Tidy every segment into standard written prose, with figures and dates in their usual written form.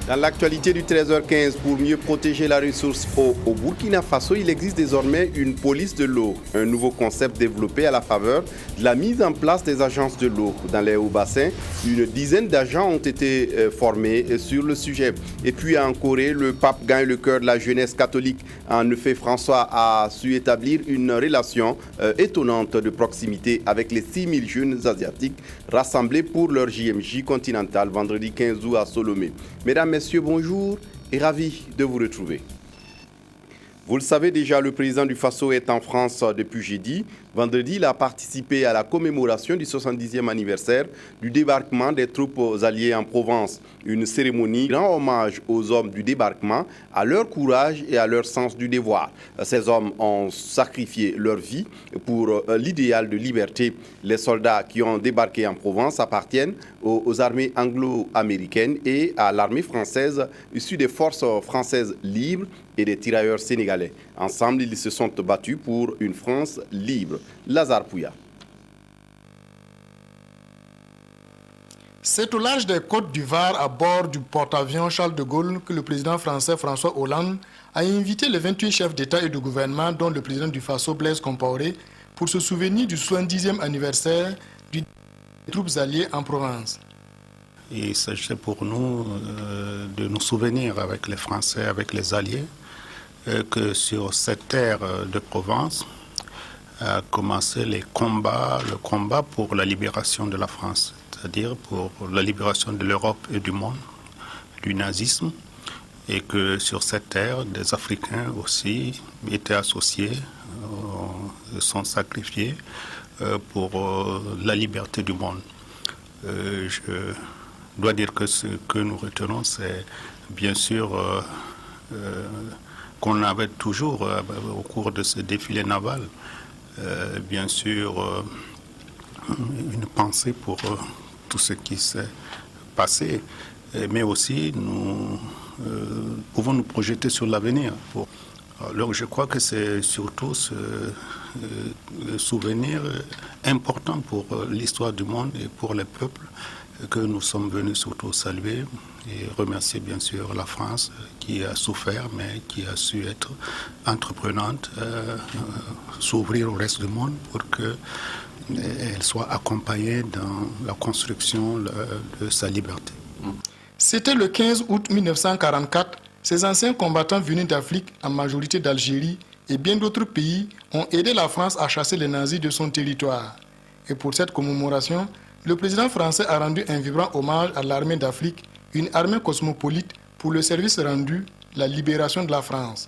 Dans l'actualité du 13h15, pour mieux protéger la ressource eau au Burkina Faso, il existe désormais une police de l'eau, un nouveau concept développé à la faveur de la mise en place des agences de l'eau. Dans les hauts bassins, une dizaine d'agents ont été formés sur le sujet. Et puis en Corée, le pape gagne le cœur de la jeunesse catholique. En effet, François a su établir une relation étonnante de proximité avec les 6000 jeunes asiatiques rassemblés pour leur JMJ continental vendredi 15 août à Solomé. Mesdames, Messieurs, bonjour et ravi de vous retrouver. Vous le savez déjà, le président du Faso est en France depuis jeudi. Vendredi, il a participé à la commémoration du 70e anniversaire du débarquement des troupes alliées en Provence. Une cérémonie rend hommage aux hommes du débarquement, à leur courage et à leur sens du devoir. Ces hommes ont sacrifié leur vie pour l'idéal de liberté. Les soldats qui ont débarqué en Provence appartiennent aux armées anglo-américaines et à l'armée française issue des forces françaises libres et des tirailleurs sénégalais. Ensemble, ils se sont battus pour une France libre. Lazare Pouya. C'est au large des côtes du Var, à bord du porte-avions Charles de Gaulle, que le président français François Hollande a invité les 28 chefs d'État et de gouvernement, dont le président du Faso, Blaise Compaoré, pour se souvenir du 70e anniversaire des troupes alliées en Provence. Il s'agissait pour nous de nous souvenir avec les Français, avec les Alliés, que sur cette terre de Provence a commencé le combat pour la libération de la France, c'est-à-dire pour la libération de l'Europe et du monde, du nazisme, et que sur cette terre, des Africains aussi étaient associés, sont sacrifiés pour la liberté du monde. Je dois dire que ce que nous retenons, c'est bien sûr qu'on avait toujours, au cours de ce défilé naval, bien sûr, une pensée pour tout ce qui s'est passé, mais aussi nous pouvons nous projeter sur l'avenir. Alors je crois que c'est surtout ce souvenir important pour l'histoire du monde et pour les peuples que nous sommes venus surtout saluer et remercier bien sûr la France qui a souffert mais qui a su être entreprenante, s'ouvrir au reste du monde pour qu'elle soit accompagnée dans la construction de sa liberté. C'était le 15 août 1944. Ces anciens combattants venus d'Afrique, en majorité d'Algérie et bien d'autres pays, ont aidé la France à chasser les nazis de son territoire. Et pour cette commémoration, le président français a rendu un vibrant hommage à l'armée d'Afrique, une armée cosmopolite pour le service rendu, la libération de la France.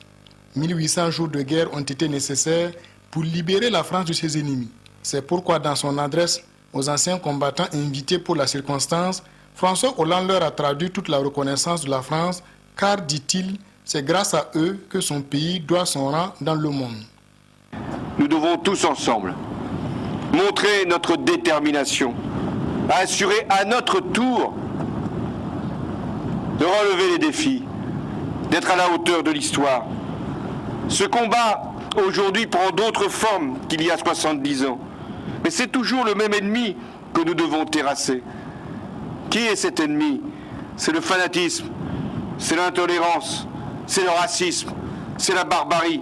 1800 jours de guerre ont été nécessaires pour libérer la France de ses ennemis. C'est pourquoi dans son adresse aux anciens combattants invités pour la circonstance, François Hollande leur a traduit toute la reconnaissance de la France, car, dit-il, c'est grâce à eux que son pays doit son rang dans le monde. Nous devons tous ensemble montrer notre détermination à assurer à notre tour de relever les défis, d'être à la hauteur de l'histoire. Ce combat, aujourd'hui, prend d'autres formes qu'il y a 70 ans. Mais c'est toujours le même ennemi que nous devons terrasser. Qui est cet ennemi? C'est le fanatisme, c'est l'intolérance, c'est le racisme, c'est la barbarie.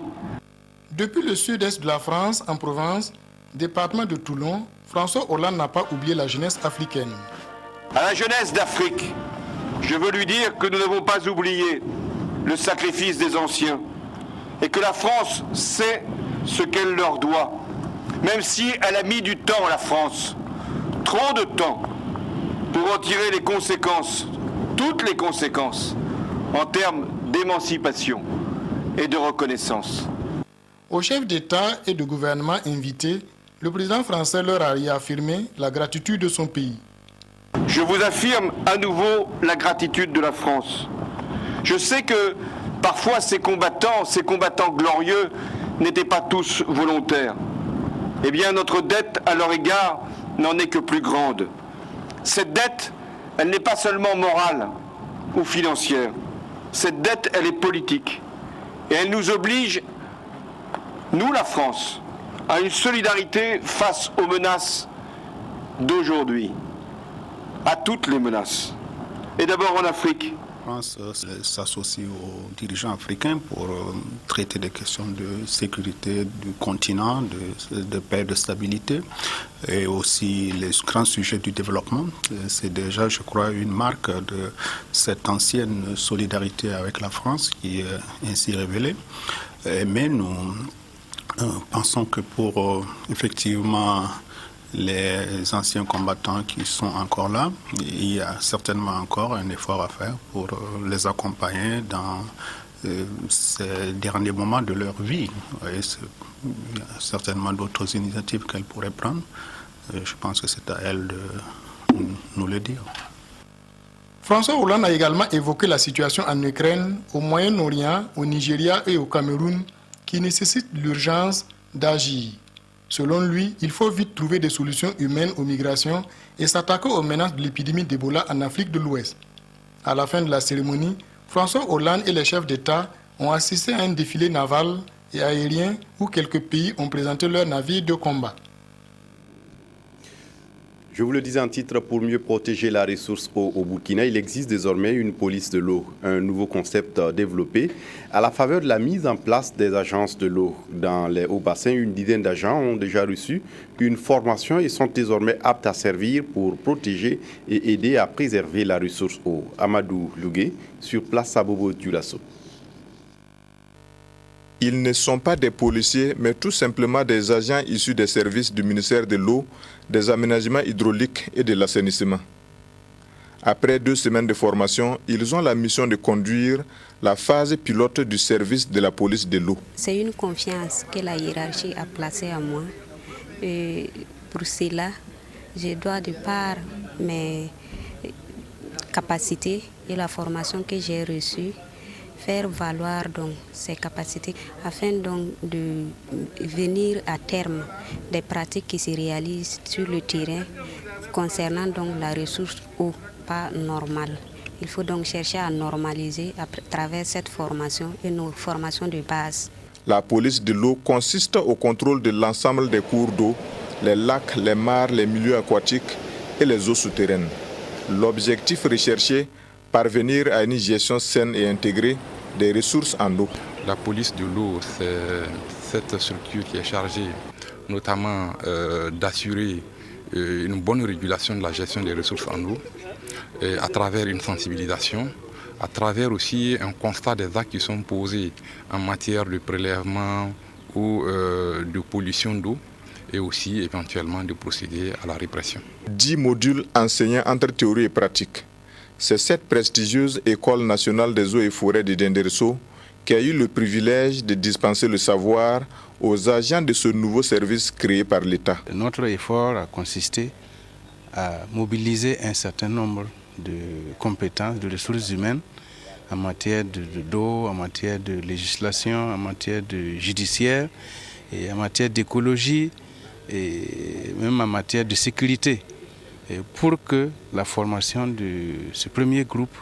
Depuis le sud-est de la France, en Provence, département de Toulon, François Hollande n'a pas oublié la jeunesse africaine. À la jeunesse d'Afrique, je veux lui dire que nous n'avons pas oublié le sacrifice des anciens et que la France sait ce qu'elle leur doit, même si elle a mis du temps, la France, trop de temps, pour en tirer les conséquences, toutes les conséquences, en termes d'émancipation et de reconnaissance. Aux chefs d'État et de gouvernement invités, le président français leur a réaffirmé la gratitude de son pays. Je vous affirme à nouveau la gratitude de la France. Je sais que parfois ces combattants glorieux n'étaient pas tous volontaires. Eh bien, notre dette à leur égard n'en est que plus grande. Cette dette, elle n'est pas seulement morale ou financière. Cette dette, elle est politique. Et elle nous oblige, nous la France, à une solidarité face aux menaces d'aujourd'hui, à toutes les menaces. Et d'abord en Afrique, France s'associe aux dirigeants africains pour traiter des questions de sécurité du continent, de paix, de stabilité et aussi les grands sujets du développement. C'est déjà, je crois, une marque de cette ancienne solidarité avec la France qui est ainsi révélée. Mais nous pensons que pour effectivement les anciens combattants qui sont encore là, il y a certainement encore un effort à faire pour les accompagner dans ces derniers moments de leur vie. Il y a certainement d'autres initiatives qu'elles pourraient prendre. Je pense que c'est à elles de nous le dire. François Hollande a également évoqué la situation en Ukraine, au Moyen-Orient, au Nigeria et au Cameroun, qui nécessite l'urgence d'agir. Selon lui, il faut vite trouver des solutions humaines aux migrations et s'attaquer aux menaces de l'épidémie d'Ebola en Afrique de l'Ouest. À la fin de la cérémonie, François Hollande et les chefs d'État ont assisté à un défilé naval et aérien où quelques pays ont présenté leurs navires de combat. Je vous le disais en titre, pour mieux protéger la ressource eau au Burkina, il existe désormais une police de l'eau, un nouveau concept développé à la faveur de la mise en place des agences de l'eau. Dans les hauts bassins, une dizaine d'agents ont déjà reçu une formation et sont désormais aptes à servir pour protéger et aider à préserver la ressource eau. Amadou Lougué, sur place à Bobo Dioulasso. Ils ne sont pas des policiers, mais tout simplement des agents issus des services du ministère de l'eau, des aménagements hydrauliques et de l'assainissement. Après 2 semaines de formation, ils ont la mission de conduire la phase pilote du service de la police de l'eau. C'est une confiance que la hiérarchie a placée en moi. Et pour cela, je dois, de par mes capacités et la formation que j'ai reçue, faire valoir donc ces capacités afin donc de venir à terme des pratiques qui se réalisent sur le terrain concernant donc la ressource eau pas normale. Il faut donc chercher à normaliser à travers cette formation et nos formations de base. La police de l'eau consiste au contrôle de l'ensemble des cours d'eau, les lacs, les mares, les milieux aquatiques et les eaux souterraines. L'objectif recherché, parvenir à une gestion saine et intégrée des ressources en eau. La police de l'eau, c'est cette structure qui est chargée notamment d'assurer une bonne régulation de la gestion des ressources en eau à travers une sensibilisation, à travers aussi un constat des actes qui sont posés en matière de prélèvement ou de pollution d'eau et aussi éventuellement de procéder à la répression. 10 modules enseignant entre théorie et pratique. C'est cette prestigieuse École nationale des eaux et forêts de Denderso qui a eu le privilège de dispenser le savoir aux agents de ce nouveau service créé par l'État. Notre effort a consisté à mobiliser un certain nombre de compétences, de ressources humaines en matière d'eau, en matière de législation, en matière de judiciaire, et en matière d'écologie et même en matière de sécurité, pour que la formation de ce premier groupe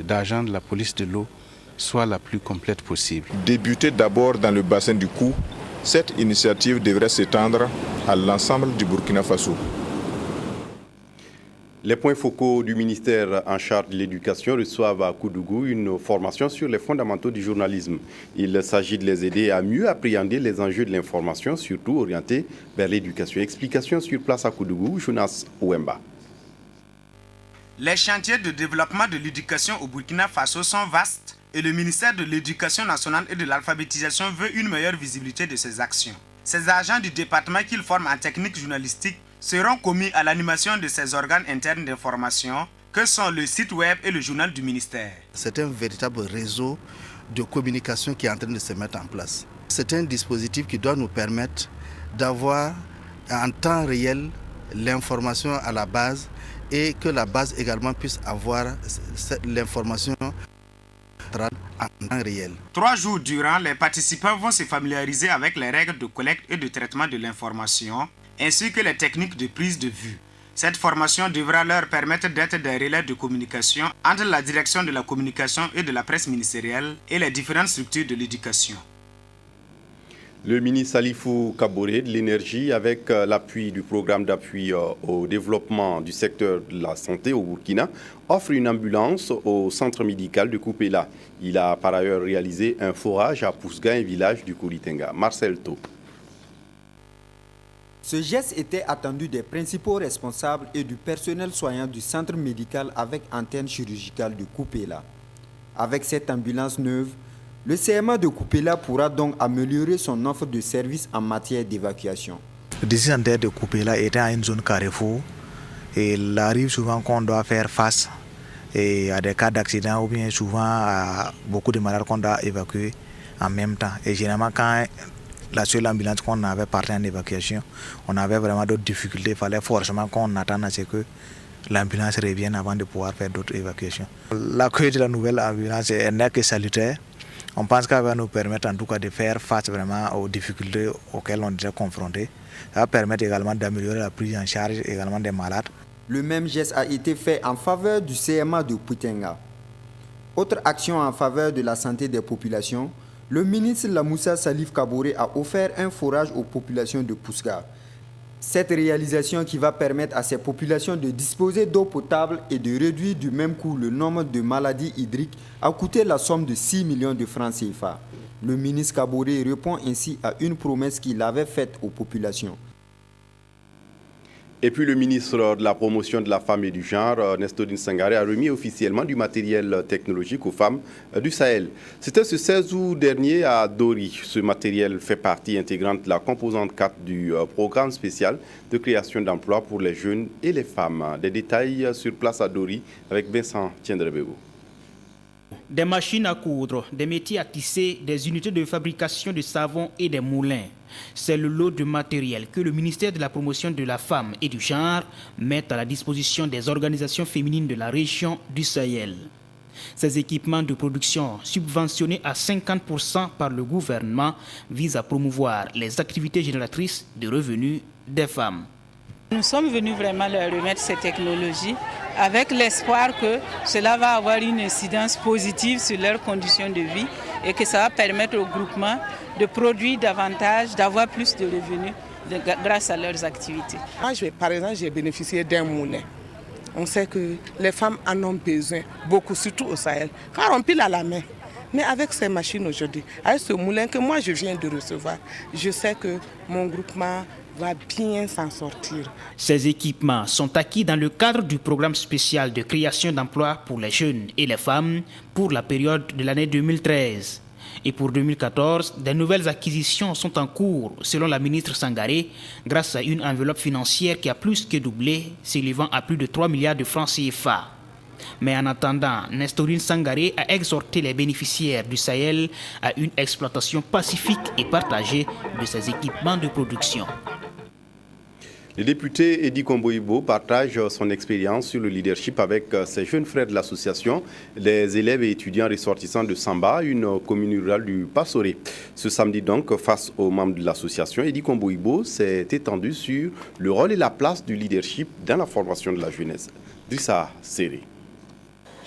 d'agents de la police de l'eau soit la plus complète possible. Débutée d'abord dans le bassin du Kou, cette initiative devrait s'étendre à l'ensemble du Burkina Faso. Les points focaux du ministère en charge de l'éducation reçoivent à Koudougou une formation sur les fondamentaux du journalisme. Il s'agit de les aider à mieux appréhender les enjeux de l'information, surtout orientés vers l'éducation. Explication sur place à Koudougou, Jonas Ouemba. Les chantiers de développement de l'éducation au Burkina Faso sont vastes et le ministère de l'Éducation nationale et de l'alphabétisation veut une meilleure visibilité de ses actions. Ces agents du département qu'ils forment en technique journalistique seront commis à l'animation de ces organes internes d'information que sont le site web et le journal du ministère. C'est un véritable réseau de communication qui est en train de se mettre en place. C'est un dispositif qui doit nous permettre d'avoir en temps réel l'information à la base et que la base également puisse avoir l'information en temps réel. 3 jours durant, les participants vont se familiariser avec les règles de collecte et de traitement de l'information ainsi que les techniques de prise de vue. Cette formation devra leur permettre d'être des relais de communication entre la direction de la communication et de la presse ministérielle et les différentes structures de l'éducation. Le ministre Salifou Kaboré de l'énergie, avec l'appui du programme d'appui au développement du secteur de la santé au Burkina, offre une ambulance au centre médical de Koupéla. Il a par ailleurs réalisé un forage à Pousga, un village du Koulitenga. Marcel Tau. Ce geste était attendu des principaux responsables et du personnel soignant du centre médical avec antenne chirurgicale de Koupéla. Avec cette ambulance neuve, le CMA de Koupéla pourra donc améliorer son offre de services en matière d'évacuation. Le centre de Koupéla est une zone carrefour et il arrive souvent qu'on doit faire face à des cas d'accident ou bien souvent à beaucoup de malades qu'on doit évacuer en même temps. Et généralement, quand la seule ambulance qu'on avait partie en évacuation, on avait vraiment d'autres difficultés. Il fallait forcément qu'on attende à ce que l'ambulance revienne avant de pouvoir faire d'autres évacuations. L'accueil de la nouvelle ambulance n'est que salutaire. On pense qu'elle va nous permettre en tout cas de faire face vraiment aux difficultés auxquelles on est déjà confronté. Ça va permettre également d'améliorer la prise en charge également des malades. Le même geste a été fait en faveur du CMA de Poutenga. Autre action en faveur de la santé des populations, le ministre Lamoussa Salif Kaboré a offert un forage aux populations de Pousga. Cette réalisation qui va permettre à ces populations de disposer d'eau potable et de réduire du même coup le nombre de maladies hydriques a coûté la somme de 6 millions de francs CFA. Le ministre Kaboré répond ainsi à une promesse qu'il avait faite aux populations. Et puis le ministre de la Promotion de la Femme et du Genre, Nestorine Sangaré, a remis officiellement du matériel technologique aux femmes du Sahel. C'était ce 16 août dernier à Dori. Ce matériel fait partie intégrante de la composante 4 du programme spécial de création d'emplois pour les jeunes et les femmes. Des détails sur place à Dori avec Vincent Tiendrebego. Des machines à coudre, des métiers à tisser, des unités de fabrication de savon et des moulins. C'est le lot de matériel que le ministère de la Promotion de la Femme et du Genre met à la disposition des organisations féminines de la région du Sahel. Ces équipements de production, subventionnés à 50% par le gouvernement, visent à promouvoir les activités génératrices de revenus des femmes. Nous sommes venus vraiment leur remettre ces technologies avec l'espoir que cela va avoir une incidence positive sur leurs conditions de vie et que ça va permettre au groupement de produire davantage, d'avoir plus de revenus grâce à leurs activités. Moi, par exemple, j'ai bénéficié d'un moulin. On sait que les femmes en ont besoin, beaucoup, surtout au Sahel, car on pile à la main. Mais avec ces machines aujourd'hui, avec ce moulin que moi je viens de recevoir, je sais que mon groupement va bien s'en sortir. Ces équipements sont acquis dans le cadre du programme spécial de création d'emplois pour les jeunes et les femmes pour la période de l'année 2013. Et pour 2014, des nouvelles acquisitions sont en cours, selon la ministre Sangaré, grâce à une enveloppe financière qui a plus que doublé, s'élevant à plus de 3 milliards de francs CFA. Mais en attendant, Nestorine Sangaré a exhorté les bénéficiaires du Sahel à une exploitation pacifique et partagée de ces équipements de production. Le député Edi Komboibo partage son expérience sur le leadership avec ses jeunes frères de l'association, les élèves et étudiants ressortissants de Samba, une commune rurale du Passoré. Ce samedi donc, face aux membres de l'association, Edi Komboibo s'est étendu sur le rôle et la place du leadership dans la formation de la jeunesse. Drissa Serré.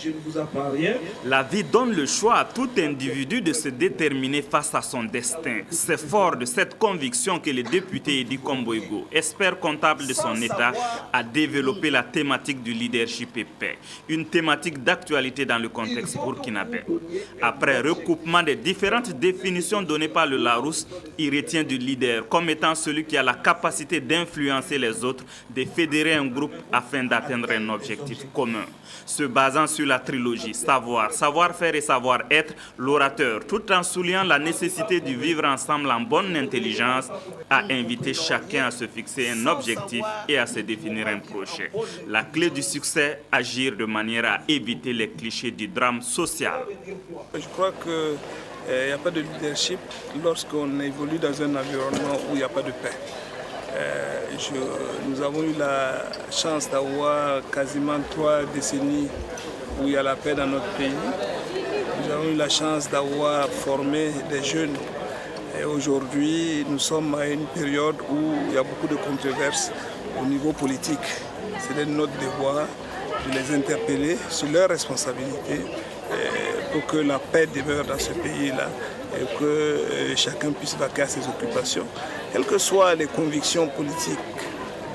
Je ne vous apprends rien. La vie donne le choix à tout individu de se déterminer face à son destin. C'est fort de cette conviction que le député Edi Komboibo, expert comptable de son État, a développé la thématique du leadership et paix, une thématique d'actualité dans le contexte burkinabé. Après recoupement des différentes définitions données par le Larousse, il retient du leader comme étant celui qui a la capacité d'influencer les autres, de fédérer un groupe afin d'atteindre un objectif commun. Se basant sur la trilogie savoir, savoir-faire et savoir-être, l'orateur, tout en soulignant la nécessité de vivre ensemble en bonne intelligence, a invité chacun à se fixer un objectif et à se définir un projet. La clé du succès, agir de manière à éviter les clichés du drame social. Je crois qu'il n'y a pas de leadership lorsqu'on évolue dans un environnement où il n'y a pas de paix. Nous avons eu la chance d'avoir quasiment 3 décennies où il y a la paix dans notre pays. Nous avons eu la chance d'avoir formé des jeunes. Et aujourd'hui, nous sommes à une période où il y a beaucoup de controverses au niveau politique. C'est notre devoir de les interpeller sur leurs responsabilités pour que la paix demeure dans ce pays-là et que chacun puisse vaquer à ses occupations, quelles que soient les convictions politiques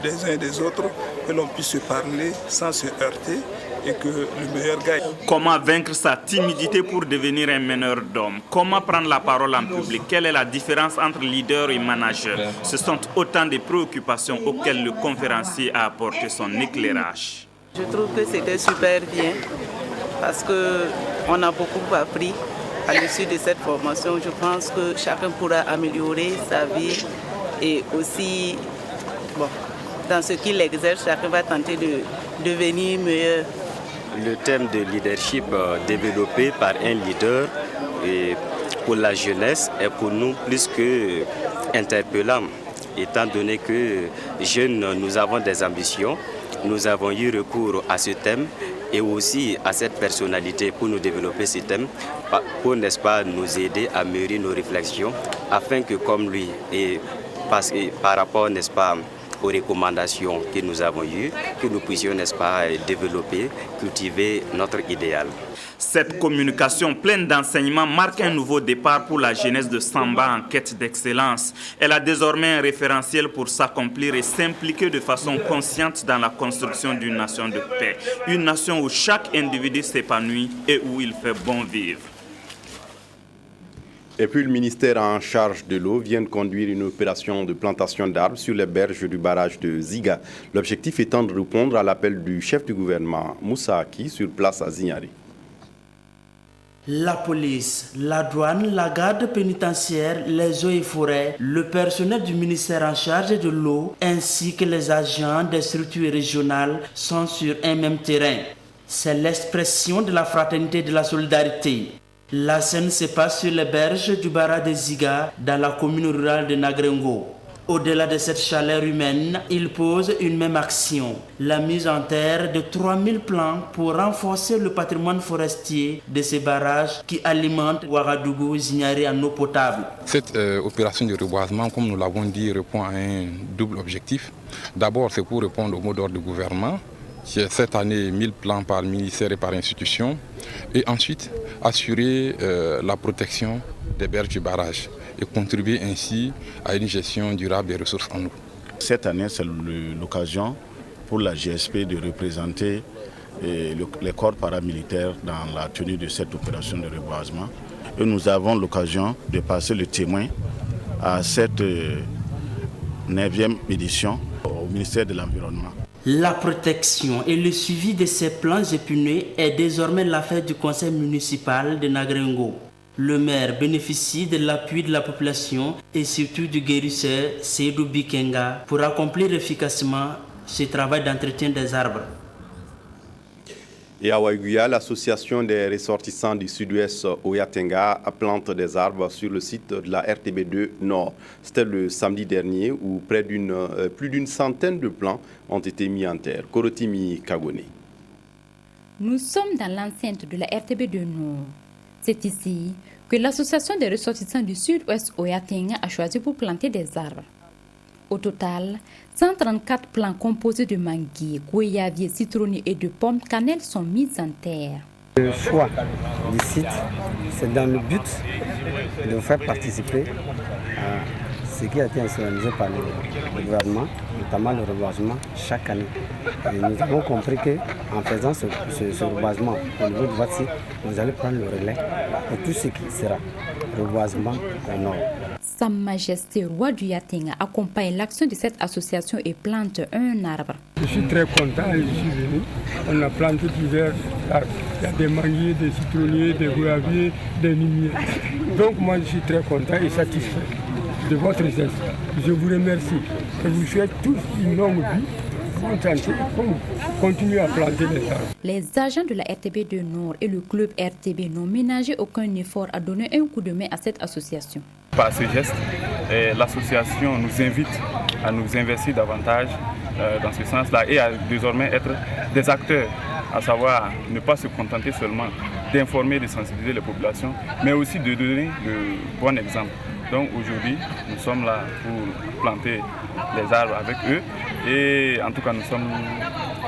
des uns et des autres, que l'on puisse se parler sans se heurter et que le meilleur gagne. Comment vaincre sa timidité pour devenir un meneur d'hommes? Comment prendre la parole en public? Quelle est la différence entre leader et manager? Ce sont autant de préoccupations auxquelles le conférencier a apporté son éclairage. Je trouve que c'était super bien parce qu'on a beaucoup appris à l'issue de cette formation. Je pense que chacun pourra améliorer sa vie et aussi, dans ce qu'il exerce, chacun va tenter de devenir meilleur. Le thème de leadership développé par un leader et pour la jeunesse est pour nous plus que interpellant, étant donné que jeunes, nous avons des ambitions, nous avons eu recours à ce thème et aussi à cette personnalité pour nous développer ce thème, pour, n'est-ce pas, nous aider à mûrir nos réflexions, afin que comme lui, et par rapport, n'est-ce pas, aux recommandations que nous avons eues, que nous puissions, n'est-ce pas, développer, cultiver notre idéal. Cette communication pleine d'enseignements marque un nouveau départ pour la jeunesse de Samba en quête d'excellence. Elle a désormais un référentiel pour s'accomplir et s'impliquer de façon consciente dans la construction d'une nation de paix. Une nation où chaque individu s'épanouit et où il fait bon vivre. Et puis le ministère en charge de l'eau vient de conduire une opération de plantation d'arbres sur les berges du barrage de Ziga. L'objectif étant de répondre à l'appel du chef du gouvernement, Moussa Aki, sur place à Zignari. La police, la douane, la garde pénitentiaire, les eaux et forêts, le personnel du ministère en charge de l'eau ainsi que les agents des structures régionales sont sur un même terrain. C'est l'expression de la fraternité et de la solidarité. La scène se passe sur les berges du barrage de Ziga dans la commune rurale de Nagrengo. Au-delà de cette chaleur humaine, il pose une même action, la mise en terre de 3000 plants pour renforcer le patrimoine forestier de ces barrages qui alimentent Ouagadougou Zignari en eau potable. Cette opération de reboisement, comme nous l'avons dit, répond à un double objectif. D'abord, c'est pour répondre au mot d'ordre du gouvernement, qui est cette année 1000 plants par ministère et par institution, et ensuite assurer la protection des berges du barrage et contribuer ainsi à une gestion durable des ressources en eau. Cette année, c'est l'occasion pour la GSP de représenter les corps paramilitaires dans la tenue de cette opération de reboisement. Et nous avons l'occasion de passer le témoin à cette 9e édition au ministère de l'Environnement. La protection et le suivi de ces plants épineux est désormais l'affaire du conseil municipal de Nagrengo. Le maire bénéficie de l'appui de la population et surtout du guérisseur Seydou Bikenga pour accomplir efficacement ce travail d'entretien des arbres. Et à Ouaguya, l'association des ressortissants du sud-ouest Oyatenga plante des arbres sur le site de la RTB2 Nord. C'était le samedi dernier où plus d'une centaine de plants ont été mis en terre. Korotimi Kagone. Nous sommes dans l'enceinte de la RTB2 Nord. C'est ici que l'association des ressortissants du sud-ouest Oyatenga a choisi pour planter des arbres. Au total, 134 plants composés de manguiers, goyaviers, citronniers et de pommes cannelle sont mis en terre. Le choix du site, c'est dans le but de faire participer à ce qui a été organisé par le gouvernement, notamment le reboisement chaque année. Et nous avons compris qu'en faisant ce reboisement au niveau de votre site, vous allez prendre le relais pour tout ce qui sera reboisement au nord. Sa Majesté Roi du Yatenga accompagne l'action de cette association et plante un arbre. Je suis très content et je suis venu. On a planté divers arbres. Il y a des manguiers, des citronniers, des goyaviers, des limiers. Donc moi je suis très content et satisfait de votre geste. Je vous remercie et vous souhaite tous une longue vie. Continuer à planter les arbres. Les agents de la RTB2 Nord et le club RTB n'ont ménagé aucun effort à donner un coup de main à cette association. Par ce geste, l'association nous invite à nous investir davantage dans ce sens-là et à désormais être des acteurs, à savoir ne pas se contenter seulement d'informer, de sensibiliser les populations, mais aussi de donner le bon exemple. Donc aujourd'hui, nous sommes là pour planter les arbres avec eux et en tout cas nous sommes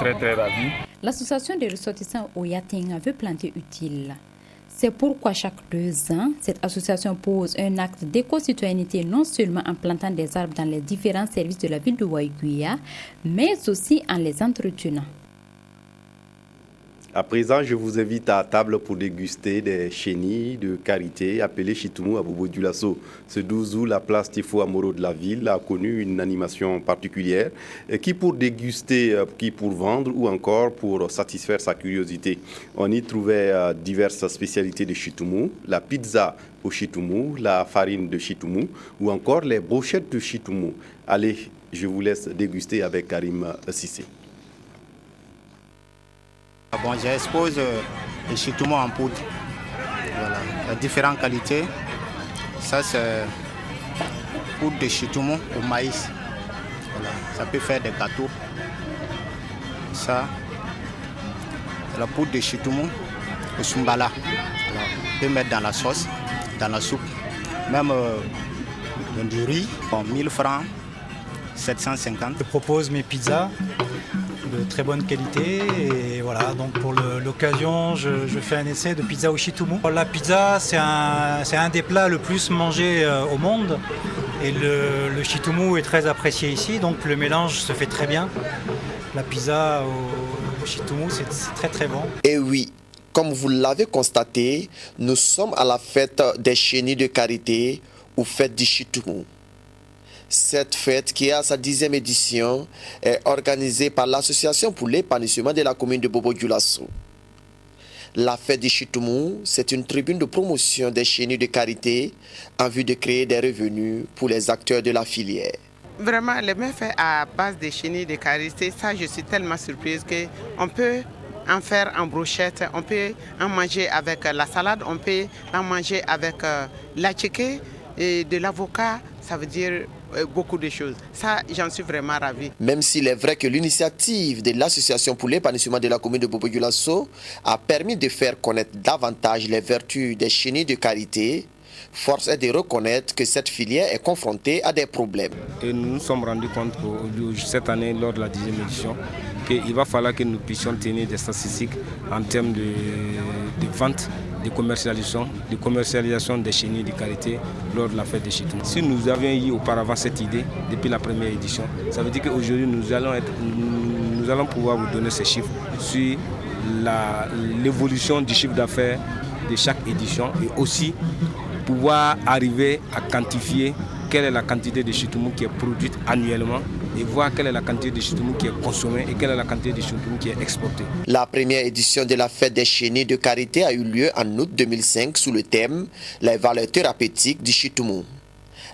très ravis. L'association des ressortissants Oyatenga veut planter utile. C'est pourquoi chaque 2 ans, cette association pose un acte d'éco-citoyenneté non seulement en plantant des arbres dans les différents services de la ville de Waiguia, mais aussi en les entretenant. À présent, je vous invite à table pour déguster des chenilles de karité appelées Chitoumou à Bobo-Dioulasso. Ce 12 août, la place Tifo Amoro de la ville a connu une animation particulière qui pour déguster, qui pour vendre ou encore pour satisfaire sa curiosité. On y trouvait diverses spécialités de Chitoumou, la pizza au Chitoumou, la farine de Chitoumou ou encore les brochettes de Chitoumou. Allez, je vous laisse déguster avec Karim Sissé. Bon, j'expose les chitoumou en poudre. Voilà, il y a différentes qualités. Ça, c'est poudre de chitoumou au maïs. Voilà, ça peut faire des gâteaux. Ça, c'est la poudre de chitoumou au sumbala. Voilà, on peut mettre dans la sauce, dans la soupe. Même dans du riz, bon, 1000 francs, 750. Je propose mes pizzas de très bonne qualité et voilà, donc pour l'occasion je fais un essai de pizza au Chitoumou. La pizza c'est un des plats le plus mangés au monde et le Chitoumou est très apprécié ici, donc le mélange se fait très bien. La pizza au Chitoumou c'est très très bon. Et oui, comme vous l'avez constaté, nous sommes à la fête des chenilles de karité ou fête du Chitoumou. Cette fête, qui est à sa 10e édition, est organisée par l'Association pour l'épanouissement de la commune de Bobo-Dioulasso. La fête du Chitoumou, c'est une tribune de promotion des chenilles de karité en vue de créer des revenus pour les acteurs de la filière. Vraiment, les mets faits à base des chenilles de karité, ça je suis tellement surprise qu'on peut en faire en brochette, on peut en manger avec la salade, on peut en manger avec la tchéké et de l'avocat, ça veut dire beaucoup de choses. Ça, j'en suis vraiment ravi. Même s'il est vrai que l'initiative de l'Association pour l'épanouissement de la commune de Bobo-Dioulasso a permis de faire connaître davantage les vertus des chenilles de karité, force est de reconnaître que cette filière est confrontée à des problèmes. Et nous nous sommes rendus compte cette année, lors de la 10e édition, qu'il va falloir que nous puissions tenir des statistiques en termes de vente, de commercialisation des chenilles de karité lors de la fête des Chitoumou. Si nous avions eu auparavant cette idée depuis la première édition, ça veut dire qu'aujourd'hui nous allons pouvoir vous donner ces chiffres sur l'évolution du chiffre d'affaires de chaque édition et aussi pouvoir arriver à quantifier quelle est la quantité de Chitoumou qui est produite annuellement et voir quelle est la quantité de Chitoumou qui est consommée et quelle est la quantité de Chitoumou qui est exportée. La première édition de la fête des chenilles de karité a eu lieu en août 2005 sous le thème « Les valeurs thérapeutiques du Chitoumou ».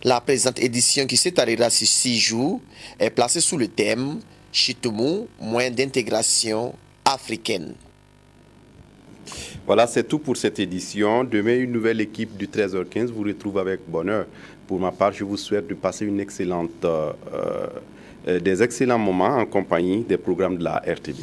La présente édition qui s'étalera sur 6 jours est placée sous le thème « Chitoumou, moyen d'intégration africaine ». Voilà, c'est tout pour cette édition. Demain, une nouvelle équipe du 13h15 vous retrouve avec bonheur. Pour ma part, je vous souhaite de passer des excellents moments en compagnie des programmes de la RTB.